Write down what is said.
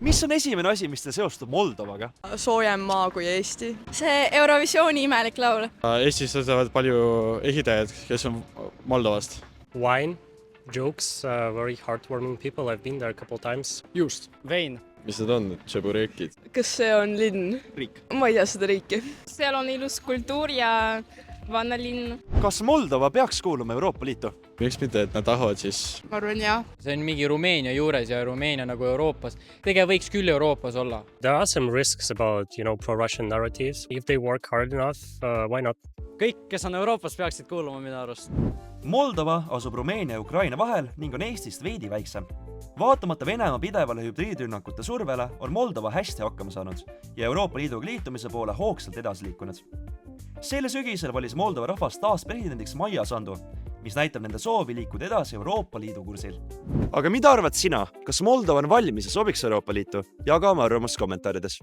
Mis on esimene asi, mis te seostub Moldovaga? Soojem maa kui Eesti. See Eurovisiooni imelik laul. Eestis töötavad palju ehitajad, kes on Moldovast. Wine, jokes, very heartwarming people. I've been there a couple times. Juust. Vein. Mis need on? Tšeburekid? Kas see on linn? Riik. Ma ei tea seda riiki. Seal on ilus kultuur ja vannalinn. Kas Moldova peaks kuuluma Euroopa Liitu? Miks mitte, et nad tahavad siis? Ma arvan, jah. See on mingi Rumeenia juures ja Rumeenia nagu Euroopas. Tegelikult võiks küll Euroopas olla. There are some risks about, pro-Russian narratives. If they work hard enough, why not? Kõik, kes on Euroopas, peaksid kuuluma minu arust. Moldova asub Rumeenia ja Ukraina vahel ning on Eestist veidi väiksem. Vaatamata Venemaa pidevale hübriidrünnakute survele on Moldova hästi hakkama saanud ja Euroopa Liiduga liitumise poole hoogsalt edasi liikunud. Selle sügisel valis Moldova rahvas taas presidendiks Maia Sandu, mis näitab nende soovi liikuda edasi Euroopa Liidu kursil. Aga mida arvad sina? Kas Moldova on valmis ja sobiks Euroopa Liitu? Jaga oma arvamust kommentaarides.